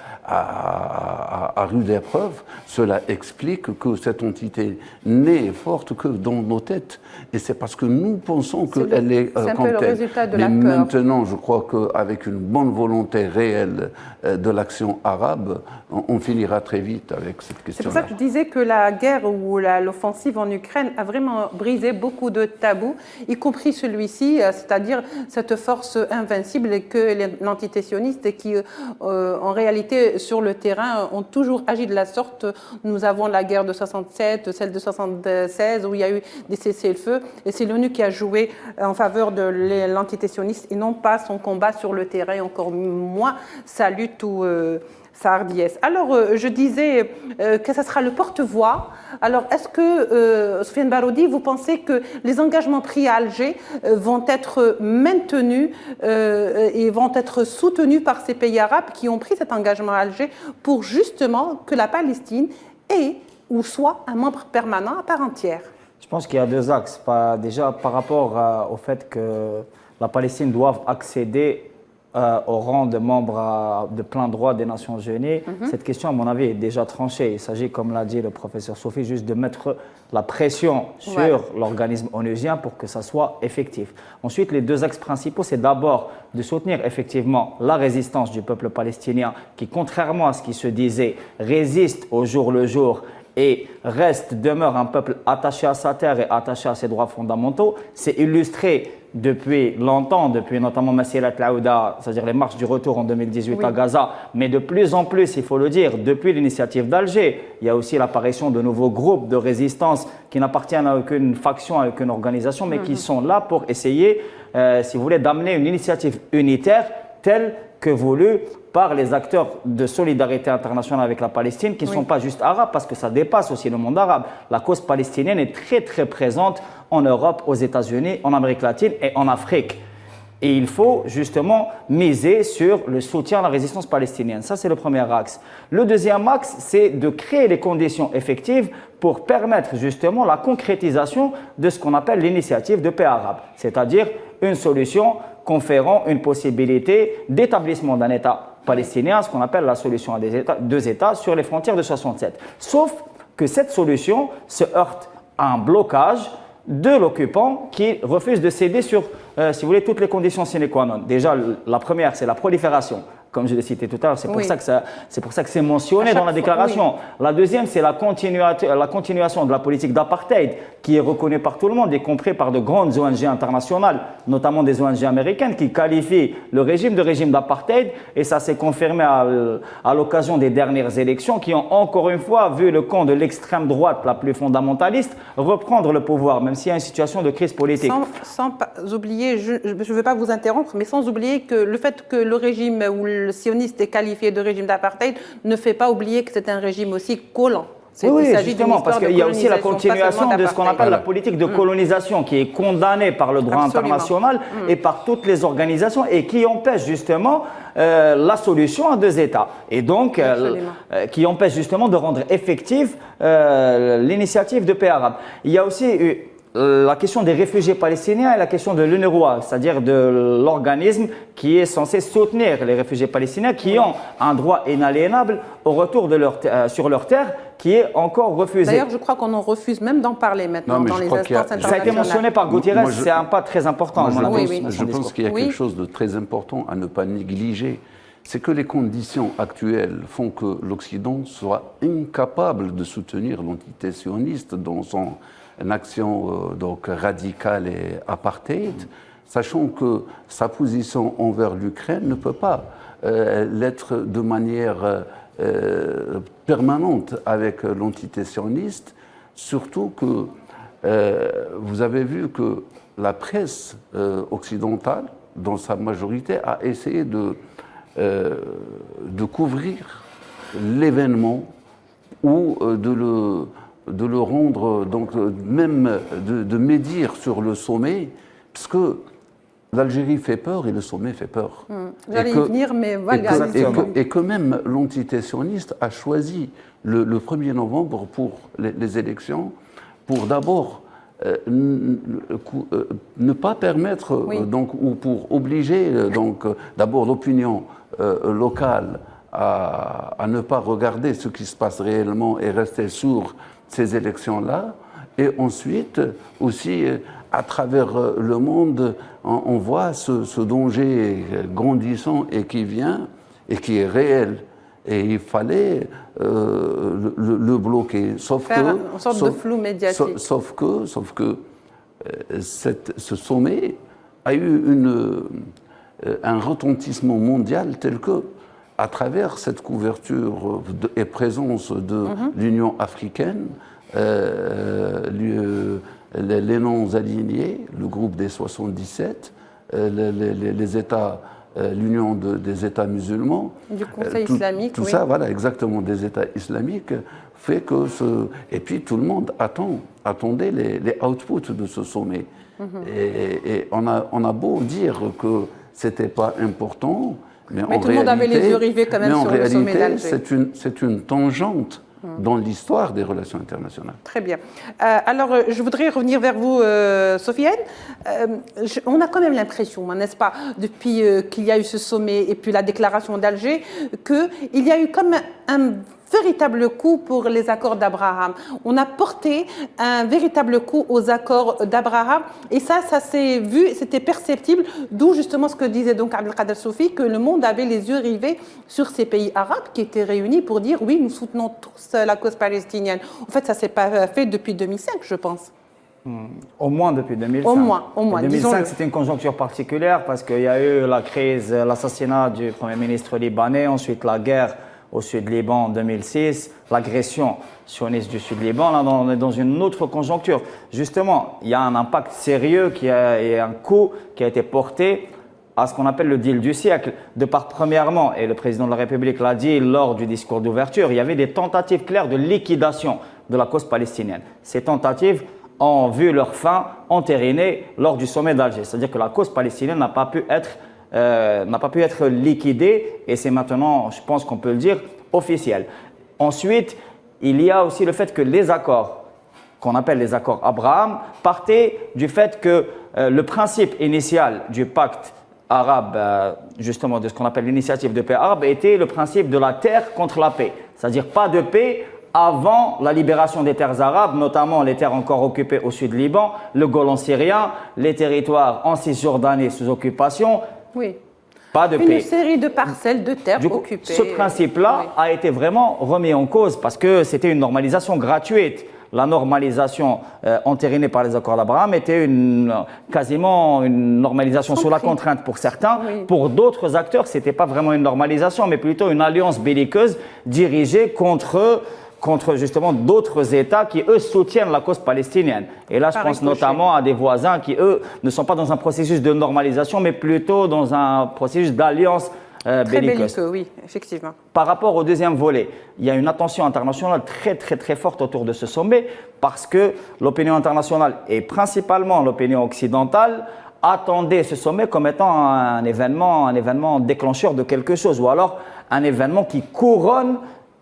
rude épreuve. Cela explique que cette entité n'est forte que dans nos têtes. Et c'est parce que nous pensons qu'elle est comme telle. Mais maintenant, je crois qu'avec une bonne volonté réelle de l'action arabe, on finira très vite avec cette question-là. C'est pour ça que je disais que la guerre ou l'offensive en Ukraine a vraiment brisé beaucoup de tabous, y compris celui-ci, c'est-à-dire cette force invincible que l'entité sioniste qui, en réalité, sur le terrain, ont toujours agi de la sorte. Nous avons la guerre de 67, celle de 76, où il y a eu des cessez-le-feu, et c'est l'ONU qui a joué en faveur de l'entité sioniste et non pas son combat sur le terrain, encore moins sa lutte ou sa hardiesse. Alors, je disais que ça sera le porte-voix. Alors, est-ce que, Soufiane Baroudi, vous pensez que les engagements pris à Alger vont être maintenus et vont être soutenus par ces pays arabes qui ont pris cet engagement à Alger pour justement que la Palestine ait ou soit un membre permanent à part entière? Je pense qu'il y a deux axes. Déjà, par rapport au fait que la Palestine doive accéder au rang de membre de plein droit des Nations Unies, cette question, à mon avis, est déjà tranchée. Il s'agit, comme l'a dit le professeur Sophie, juste de mettre la pression sur l'organisme onusien pour que ça soit effectif. Ensuite, les deux axes principaux, c'est d'abord de soutenir effectivement la résistance du peuple palestinien qui, contrairement à ce qui se disait, résiste au jour le jour et demeure un peuple attaché à sa terre et attaché à ses droits fondamentaux. C'est illustré depuis longtemps, depuis notamment Masirat al-Aouda, c'est-à-dire les marches du retour en 2018 à Gaza, mais de plus en plus, il faut le dire, depuis l'initiative d'Alger, il y a aussi l'apparition de nouveaux groupes de résistance qui n'appartiennent à aucune faction, à aucune organisation, mais qui sont là pour essayer, si vous voulez, d'amener une initiative unitaire telle que voulue par les acteurs de solidarité internationale avec la Palestine, qui ne sont pas juste arabes, parce que ça dépasse aussi le monde arabe. La cause palestinienne est très très présente en Europe, aux États-Unis, en Amérique latine et en Afrique. Et il faut justement miser sur le soutien à la résistance palestinienne. Ça, c'est le premier axe. Le deuxième axe, c'est de créer les conditions effectives pour permettre justement la concrétisation de ce qu'on appelle l'initiative de paix arabe, c'est-à-dire une solution conférant une possibilité d'établissement d'un État palestinien, ce qu'on appelle la solution à deux États sur les frontières de 67. Sauf que cette solution se heurte à un blocage de l'occupant qui refuse de céder sur, si vous voulez, toutes les conditions sine qua non. Déjà, la première, c'est la prolifération. Comme je l'ai cité tout à l'heure, c'est pour ça que c'est mentionné dans la déclaration. La deuxième, c'est la continuation de la politique d'apartheid qui est reconnue par tout le monde, y compris par de grandes ONG internationales, notamment des ONG américaines qui qualifient le régime de régime d'apartheid. Et ça s'est confirmé à l'occasion des dernières élections qui ont encore une fois vu le camp de l'extrême droite la plus fondamentaliste reprendre le pouvoir, même s'il y a une situation de crise politique. Sans oublier, je ne veux pas vous interrompre, mais sans oublier que le fait que le régime ou le sioniste est qualifié de régime d'apartheid ne fait pas oublier que c'est un régime aussi collant. Oui, justement, parce qu'il y a aussi la continuation de ce qu'on appelle la politique de colonisation qui est condamnée par le droit international et par toutes les organisations et qui empêche justement la solution à deux États. Et donc, qui empêche justement de rendre effective l'initiative de paix arabe. Il y a aussi la question des réfugiés palestiniens et la question de l'UNRWA, c'est-à-dire de l'organisme qui est censé soutenir les réfugiés palestiniens qui ont un droit inaliénable au retour sur leur terre qui est encore refusé. D'ailleurs, je crois qu'on en refuse même d'en parler maintenant dans les instances internationales. Ça a été mentionné par Gutiérrez, c'est un pas très important. Je pense qu'il y a quelque chose de très important à ne pas négliger. C'est que les conditions actuelles font que l'Occident soit incapable de soutenir l'entité sioniste dans son action donc radicale et apartheid, sachant que sa position envers l'Ukraine ne peut pas l'être de manière permanente avec l'entité sioniste, surtout que vous avez vu que la presse occidentale, dans sa majorité, a essayé de couvrir l'événement ou de le rendre, donc même de médire sur le sommet, parce que l'Algérie fait peur et le sommet fait peur. J'allais y venir, mais voilà. Et que même l'entité sioniste a choisi le 1er novembre pour les élections, pour d'abord ne pas permettre, donc, ou pour obliger d'abord l'opinion locale à ne pas regarder ce qui se passe réellement et rester sur ces élections-là, et ensuite aussi à travers le monde, on voit ce danger grandissant et qui vient et qui est réel. Et il fallait le bloquer. Faire une sorte de flou médiatique. Sauf que ce sommet a eu un retentissement mondial tel que, à travers cette couverture et présence de l'Union africaine, les non-alignés, le groupe des 77, les États, l'Union des États musulmans, du Conseil islamique, tout ça, voilà, exactement, des États islamiques, fait que et puis tout le monde attendait les outputs de ce sommet. Et on a beau dire que c'était pas important. Mais tout le monde avait les yeux rivés quand même sur le sommet d'Alger. C'est une tangente dans l'histoire des relations internationales. Très bien. Alors, je voudrais revenir vers vous, Sofiane. On a quand même l'impression, n'est-ce pas, depuis qu'il y a eu ce sommet et puis la déclaration d'Alger, qu'il y a eu comme un véritable coup pour les accords d'Abraham. On a porté un véritable coup aux accords d'Abraham et ça s'est vu, c'était perceptible, d'où justement ce que disait donc Abdelkader Sofi, que le monde avait les yeux rivés sur ces pays arabes qui étaient réunis pour dire oui, nous soutenons tous la cause palestinienne. En fait, ça ne s'est pas fait depuis 2005, je pense. Au moins depuis 2005. Au moins. 2005, c'était une conjoncture particulière parce qu'il y a eu la crise, l'assassinat du Premier ministre libanais, ensuite la guerre au Sud-Liban en 2006, l'agression sioniste du Sud-Liban. Là, on est dans une autre conjoncture. Justement, il y a un impact sérieux et un coup qui a été porté à ce qu'on appelle le deal du siècle. De par, premièrement, et le président de la République l'a dit lors du discours d'ouverture, il y avait des tentatives claires de liquidation de la cause palestinienne. Ces tentatives ont vu leur fin entérinée lors du sommet d'Alger. C'est-à-dire que la cause palestinienne n'a pas pu être liquidée et c'est maintenant, je pense qu'on peut le dire, officiel. Ensuite, il y a aussi le fait que les accords, qu'on appelle les accords Abraham, partaient du fait que le principe initial du pacte arabe, justement de ce qu'on appelle l'initiative de paix arabe, était le principe de la terre contre la paix. C'est-à-dire pas de paix avant la libération des terres arabes, notamment les terres encore occupées au sud Liban, le Golan syrien, les territoires en Cisjordanie sous occupation. Oui. Pas de paix. Une série de parcelles de terres occupées. Ce principe-là a été vraiment remis en cause parce que c'était une normalisation gratuite. La normalisation entérinée par les accords d'Abraham était quasiment une normalisation sous la contrainte pour certains. Oui. Pour d'autres acteurs, ce n'était pas vraiment une normalisation, mais plutôt une alliance belliqueuse dirigée contre justement d'autres États qui, eux, soutiennent la cause palestinienne. Et là, je pense notamment à des voisins qui, eux, ne sont pas dans un processus de normalisation, mais plutôt dans un processus d'alliance belliqueuse. Belliqueux, oui, effectivement. Par rapport au deuxième volet, il y a une attention internationale très forte autour de ce sommet parce que l'opinion internationale et principalement l'opinion occidentale attendait ce sommet comme étant un événement déclencheur de quelque chose ou alors un événement qui couronne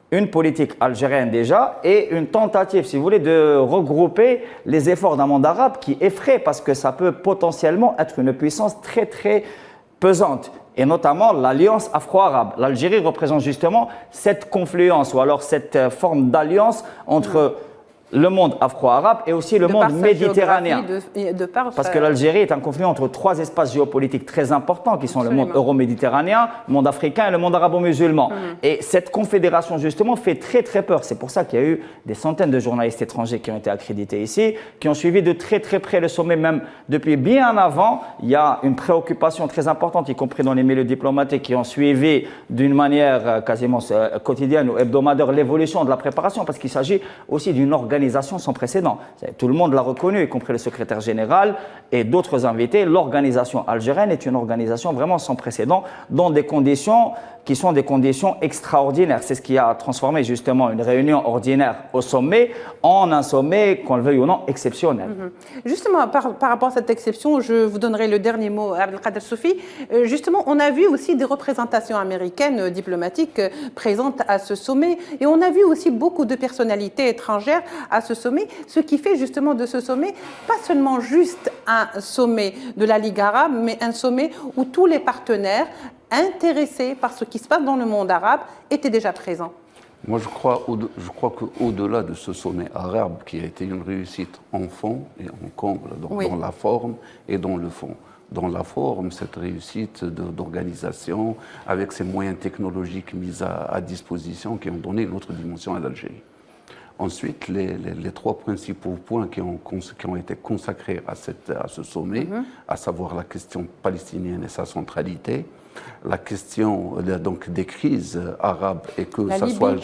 une politique algérienne déjà et une tentative, si vous voulez, de regrouper les efforts d'un monde arabe qui effraie parce que ça peut potentiellement être une puissance très pesante et notamment l'alliance afro-arabe. L'Algérie représente justement cette confluence ou alors cette forme d'alliance entre le monde afro-arabe et aussi le monde méditerranéen. Parce que l'Algérie est un conflit entre trois espaces géopolitiques très importants qui sont le monde euro-méditerranéen, le monde africain et le monde arabo-musulman. Et cette confédération justement fait très peur. C'est pour ça qu'il y a eu des centaines de journalistes étrangers qui ont été accrédités ici, qui ont suivi de très près le sommet, même depuis bien avant. Il y a une préoccupation très importante, y compris dans les milieux diplomatiques, qui ont suivi d'une manière quasiment quotidienne ou hebdomadaire l'évolution de la préparation, parce qu'il s'agit aussi d'une organisation sans précédent. Tout le monde l'a reconnu, y compris le secrétaire général et d'autres invités. L'organisation algérienne est une organisation vraiment sans précédent dans des conditions qui sont des conditions extraordinaires. C'est ce qui a transformé justement une réunion ordinaire au sommet en un sommet, qu'on le veuille ou non, exceptionnel. Justement, par rapport à cette exception, je vous donnerai le dernier mot à Abdelkader Sofi. Justement, on a vu aussi des représentations américaines diplomatiques présentes à ce sommet et on a vu aussi beaucoup de personnalités étrangères à ce sommet, ce qui fait justement de ce sommet pas seulement juste un sommet de la Ligue arabe, mais un sommet où tous les partenaires intéressés par ce qui se passe dans le monde arabe étaient déjà présents. Moi, je crois qu'au-delà de ce sommet arabe qui a été une réussite en fond et en comble, dans la forme et dans le fond. Dans la forme, cette réussite d'organisation avec ces moyens technologiques mis à disposition qui ont donné une autre dimension à l'Algérie. Ensuite, les trois principaux points qui ont été consacrés à ce sommet, à savoir la question palestinienne et sa centralité, la question donc des crises arabes et que ça soit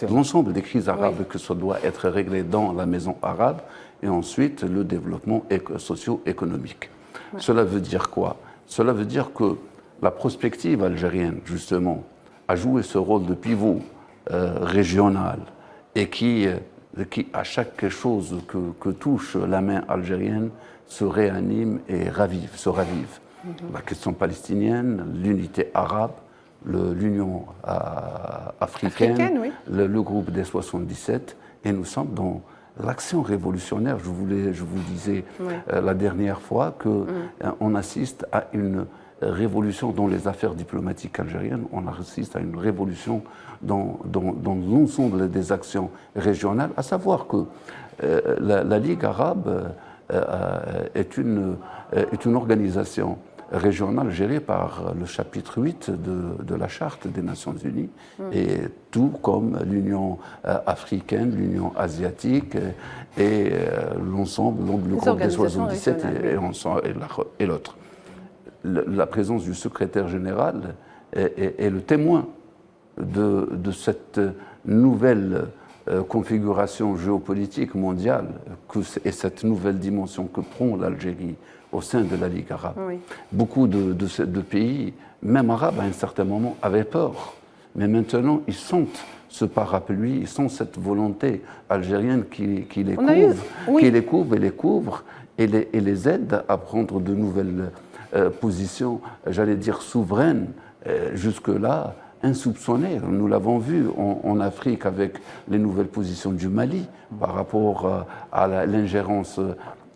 l'ensemble des crises arabes et que ça doit être réglé dans la maison arabe, et ensuite le développement socio-économique. Cela veut dire quoi? Cela veut dire que la prospective algérienne, justement, a joué ce rôle de pivot régional et qui, à chaque chose que touche la main algérienne, se réanime et se ravive. La question palestinienne, l'unité arabe, l'Union africaine, oui. le groupe des 77, et nous sommes dans l'action révolutionnaire. Je vous disais la dernière fois qu'on assiste à une révolution dans les affaires diplomatiques algériennes, on assiste à une révolution dans l'ensemble des actions régionales, à savoir que la Ligue arabe est une organisation régionale gérée par le chapitre 8 de la Charte des Nations Unies, et tout comme l'Union africaine, l'Union asiatique et l'ensemble, le groupe des 77 et l'autre. La présence du secrétaire général est le témoin de cette nouvelle configuration géopolitique mondiale et cette nouvelle dimension que prend l'Algérie au sein de la Ligue arabe. Oui. Beaucoup de pays, même arabes à un certain moment, avaient peur. Mais maintenant, ils sentent ce parapluie, ils sentent cette volonté algérienne qui les couvre et les aide à prendre de nouvelles positions, j'allais dire souveraines, jusque-là insoupçonnées. Nous l'avons vu en Afrique avec les nouvelles positions du Mali par rapport à l'ingérence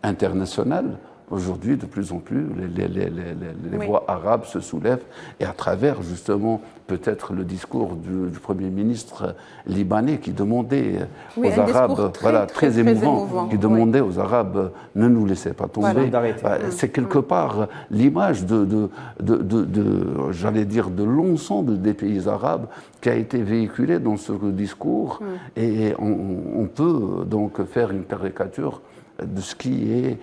internationale. Aujourd'hui, de plus en plus, les voix arabes se soulèvent, et à travers justement peut-être le discours du Premier ministre libanais qui demandait aux Arabes, très émouvant, qui demandait aux Arabes, ne nous laissez pas tomber. C'est quelque part l'image j'allais dire, de l'ensemble des pays arabes qui a été véhiculée dans ce discours, et on peut donc faire une caricature de ce qui est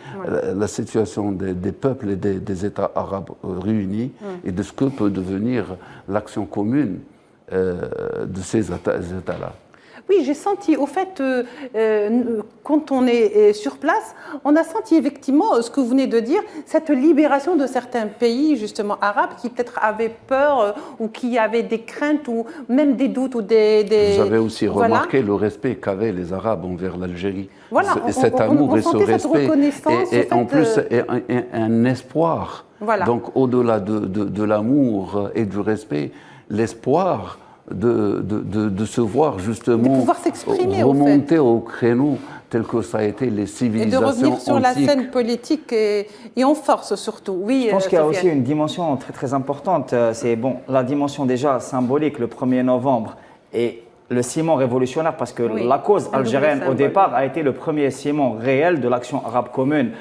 la situation des peuples et des États arabes réunis, et de ce que peut devenir l'action commune de ces États-là. Oui, j'ai senti, au fait, quand on est sur place, on a senti effectivement ce que vous venez de dire, cette libération de certains pays, justement, arabes, qui peut-être avaient peur ou qui avaient des craintes ou même des doutes ou Vous avez aussi remarqué le respect qu'avaient les Arabes envers l'Algérie. Voilà, cet amour et ce respect, et en plus un espoir. Voilà. Donc au-delà de l'amour et du respect, l'espoir de se voir justement remonter au créneau tel que ça a été les civilisations antiques. Et de revenir sur la scène politique et en force surtout. Oui, je pense qu'il y a aussi une dimension très très importante. C'est la dimension déjà symbolique, le 1er novembre, et le ciment révolutionnaire, parce que la cause algérienne au départ a été le premier ciment réel de l'action arabe commune.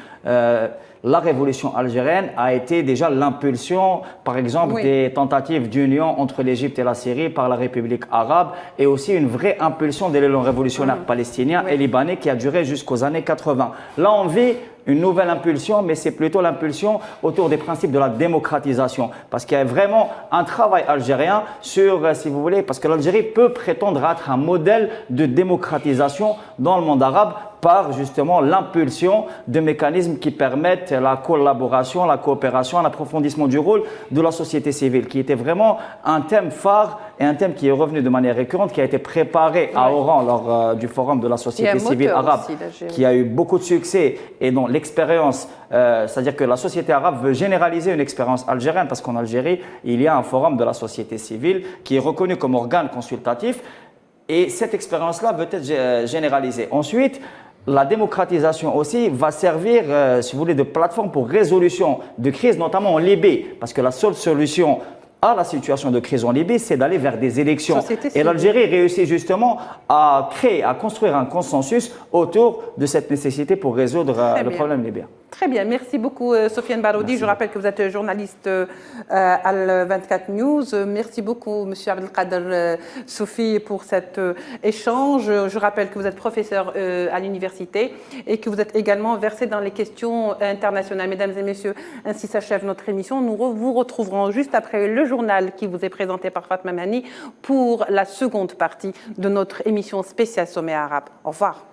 La révolution algérienne a été déjà l'impulsion, par exemple, des tentatives d'union entre l'Égypte et la Syrie par la République arabe, et aussi une vraie impulsion de l'élan révolutionnaire palestinien et libanais qui a duré jusqu'aux années 80. Là, on vit une nouvelle impulsion, mais c'est plutôt l'impulsion autour des principes de la démocratisation. Parce qu'il y a vraiment un travail algérien sur, si vous voulez, parce que l'Algérie peut prétendre être un modèle de démocratisation dans le monde arabe par justement l'impulsion de mécanismes qui permettent la collaboration, la coopération, l'approfondissement du rôle de la société civile, qui était vraiment un thème phare et un thème qui est revenu de manière récurrente, qui a été préparé à Oran lors du forum de la société civile arabe, qui a eu beaucoup de succès, et dont l'expérience, c'est-à-dire que la société arabe veut généraliser une expérience algérienne, parce qu'en Algérie, il y a un forum de la société civile qui est reconnu comme organe consultatif, et cette expérience-là veut être généralisée. Ensuite, la démocratisation aussi va servir, si vous voulez, de plateforme pour résolution de crise, notamment en Libye, parce que la seule solution à la situation de crise en Libye, c'est d'aller vers des élections. Et l'Algérie réussit justement à créer, à construire un consensus autour de cette nécessité pour résoudre le problème libyen. Très bien, merci beaucoup Sofiane Baroudi. Merci. Je rappelle que vous êtes journaliste à Al24 News. Merci beaucoup Monsieur Abdelkader Soufi pour cet échange. Je rappelle que vous êtes professeur à l'université et que vous êtes également versé dans les questions internationales. Mesdames et messieurs, ainsi s'achève notre émission. Nous vous retrouverons juste après le journal qui vous est présenté par Fatma Mani pour la seconde partie de notre émission spéciale Sommet arabe. Au revoir.